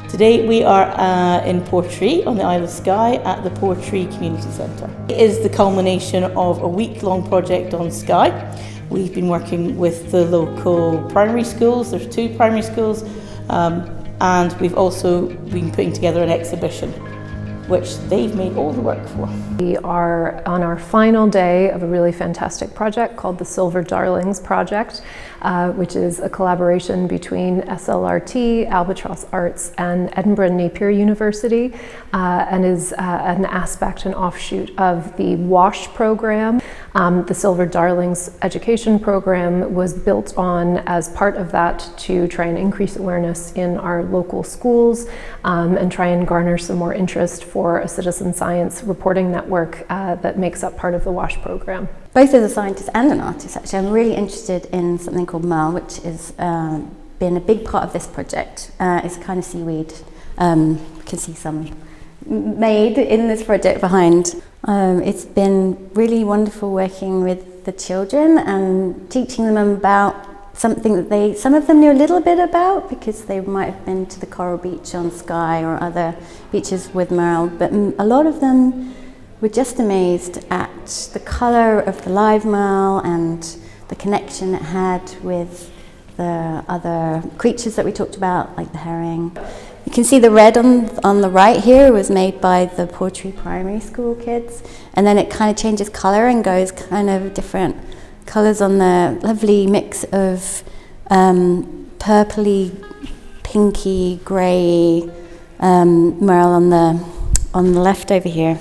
Today we are in Portree on the Isle of Skye at the Portree Community Centre. It is the culmination of a week-long project on Skye. We've been working with the local primary schools, there's 2 primary schools, and we've also been putting together an exhibition which they've made all the work for. We are on our final day of a really fantastic project called the Silver Darlings Project, which is a collaboration between SLRT, Albatross Arts and Edinburgh Napier University, and is an aspect and offshoot of the WASH program. The Silver Darlings education program was built on as part of that to try and increase awareness in our local schools and try and garner some more interest for a citizen science reporting network that makes up part of the WASH program. Both as a scientist and an artist, actually, I'm really interested in something called Merle, which has been a big part of this project. It's a kind of seaweed. You can see some made in this project behind. It's been really wonderful working with the children and teaching them about something that some of them knew a little bit about because they might have been to the Coral Beach on Skye or other beaches with Merle, but a lot of them were just amazed at the colour of the live Merle and the connection it had with the other creatures that we talked about, like the herring. You can see the red on the right here was made by the Portree Primary School kids, and then it kind of changes colour and goes kind of different colours on the lovely mix of purpley, pinky, grey Merle on the left over here.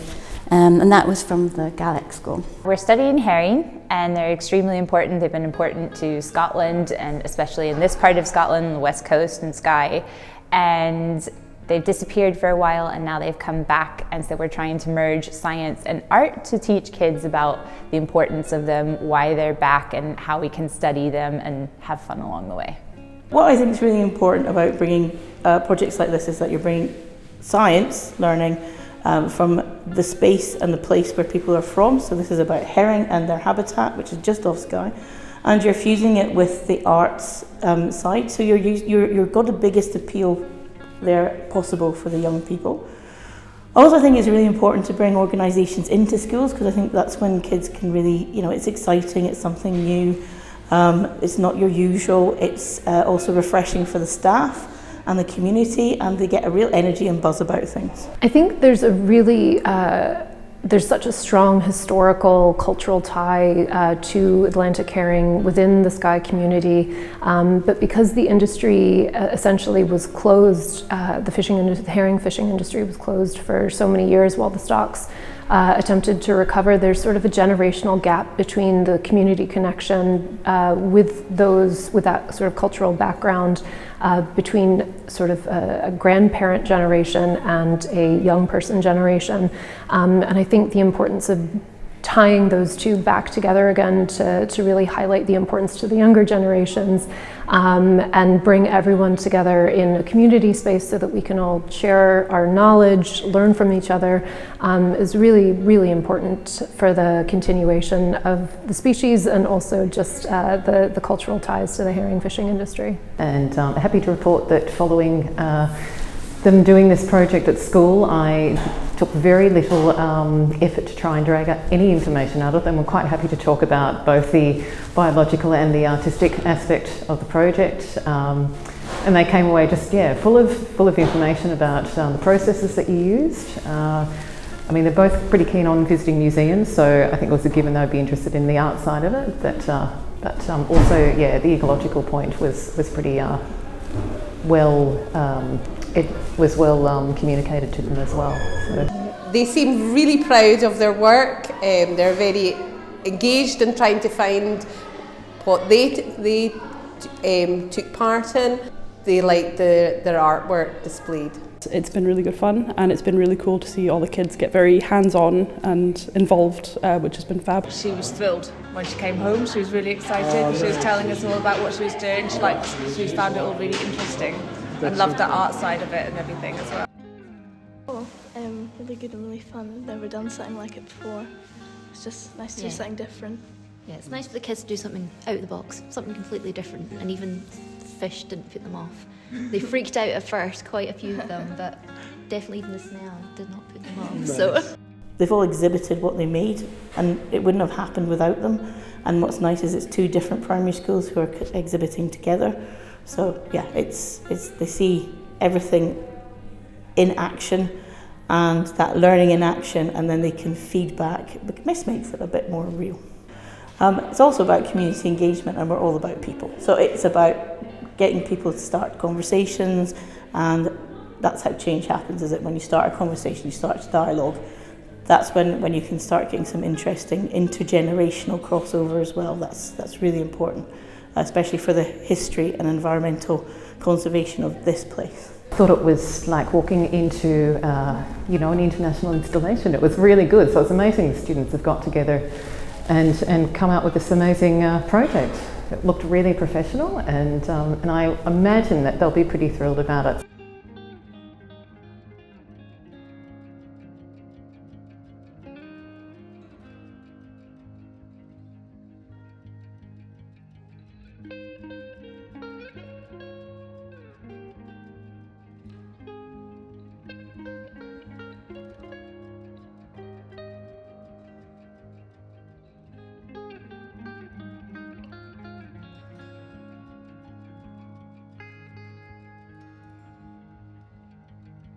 And that was from the Gaelic school. We're studying herring, and they're extremely important. They've been important to Scotland, and especially in this part of Scotland, the west coast and Skye. And they've disappeared for a while, and now they've come back, and so we're trying to merge science and art to teach kids about the importance of them, why they're back, and how we can study them and have fun along the way. What I think is really important about bringing projects like this is that you're bringing science learning from the space and the place where people are from. So this is about herring and their habitat, which is just off Skye, and you're fusing it with the arts side. So you've got the biggest appeal there possible for the young people. I also think it's really important to bring organisations into schools, because I think that's when kids can really, it's exciting, it's something new, it's not your usual, it's also refreshing for the staff and the community, and they get a real energy and buzz about things. I think there's there's such a strong historical, cultural tie to Atlantic herring within the Skye community, but because the industry essentially was closed, the herring fishing industry was closed for so many years while the stocks attempted to recover, there's sort of a generational gap between the community connection with that sort of cultural background between sort of a grandparent generation and a young person generation. And I think the importance of tying those two back together again to really highlight the importance to the younger generations and bring everyone together in a community space so that we can all share our knowledge, learn from each other, is really, really important for the continuation of the species and also just the cultural ties to the herring fishing industry. And happy to report that following them doing this project at school, I took very little effort to try and drag any information out of them. We're quite happy to talk about both the biological and the artistic aspect of the project. And they came away just, full of information about the processes that you used. I mean, they're both pretty keen on visiting museums, so I think it was a given they'd be interested in the art side of it. But also, the ecological point was pretty it was well communicated to them as well. So. They seem really proud of their work. They're very engaged in trying to find what they took part in. They like their artwork displayed. It's been really good fun, and it's been really cool to see all the kids get very hands-on and involved, which has been fab. She was thrilled when she came home. She was really excited. She was telling us all about what she was doing. She found it all really interesting and loved the art side of it and everything as well. Really good and really fun. I've never done something like it before. It's just nice to do something different. Yeah, it's nice for the kids to do something out of the box, something completely different, and even fish didn't put them off. They freaked out at first, quite a few of them, but definitely even the smell did not put them off. So they've all exhibited what they made, and it wouldn't have happened without them. And what's nice is it's two different primary schools who are exhibiting together. So yeah, it's they see everything in action, and that learning in action, and then they can feed back. This makes it a bit more real. It's also about community engagement, and we're all about people. So it's about getting people to start conversations, and that's how change happens, is it? When you start a conversation, you start a dialogue. That's when you can start getting some interesting intergenerational crossover as well. That's really important, especially for the history and environmental conservation of this place. I thought it was like walking into an international installation. It was really good. So it's amazing the students have got together and come out with this amazing project. It looked really professional, and I imagine that they'll be pretty thrilled about it.